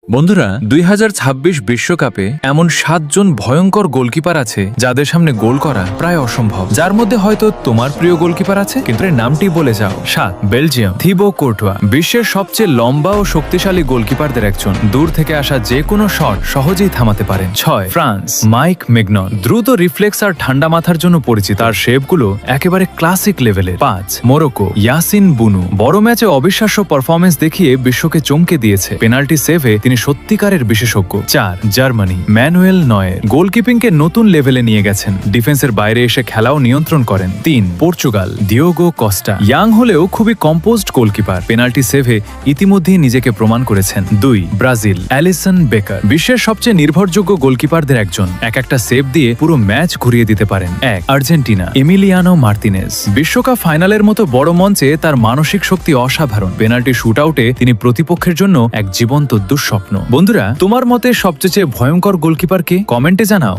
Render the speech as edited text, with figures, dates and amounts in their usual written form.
বন্ধুরা 2026 বিশ্বকাপে এমন 7 জন ভয়ঙ্কর গোলকিপার আছে যাদের সামনে গোল করা প্রায় অসম্ভব। যার মধ্যে হয়তো তোমার প্রিয় গোলকিপার আছে, কিন্তু এর নামটি বলে যাও। 7 বেলজিয়াম থিবো কোর্টোয়া, বিশ্বের সবচেয়ে লম্বা ও শক্তিশালী গোলকিপারদের একজন। দূর থেকে আসা যে কোনো শট সহজেই থামাতে পারেন। 6 ফ্রান্স মাইক মেগনন, দ্রুত রিফ্লেক্স আর ঠান্ডা মাথার জন্য পরিচিত। তার শেপগুলো একেবারে ক্লাসিক লেভেলের। 5 মোরক্কো ইয়াসিন বুনু, বড় ম্যাচে অবিশ্বাস্য পারফরমেন্স দেখিয়ে বিশ্বকে চমকে দিয়েছে। পেনাল্টি সেভে তিনি সত্যিকারের বিশেষজ্ঞ। 4 জার্মানি ম্যানুয়েল নয়ের, গোলকিপিংকে নতুন লেভেলে নিয়ে গেছেন। ডিফেন্সের বাইরে এসে খেলাও নিয়ন্ত্রণ করেন। 3 পর্তুগাল দিওগো কস্টা, ইয়াং হলেও খুবই কম্পোজড গোলকিপার। পেনাল্টি সেভে ইতিমধ্যেই নিজেকে প্রমাণ করেছেন। 2 ব্রাজিল অ্যালিসন বেকার, বিশ্বের সবচেয়ে নির্ভরযোগ্য গোলকিপারদের একজন। এক একটা সেভ দিয়ে পুরো ম্যাচ ঘুরিয়ে দিতে পারেন। 1 আর্জেন্টিনা এমিলিয়ানো মার্তিনেজ, বিশ্বকাপ ফাইনালের মতো বড় মঞ্চে তার মানসিক শক্তি অসাধারণ। পেনাল্টি শুটআউটে তিনি প্রতিপক্ষের জন্য এক জীবন্ত দুঃস্বপ্ন। বন্ধুরা, তোমার মতে সবচেয়ে ভয়ঙ্কর গোলকিপার কে? কমেন্টে জানাও।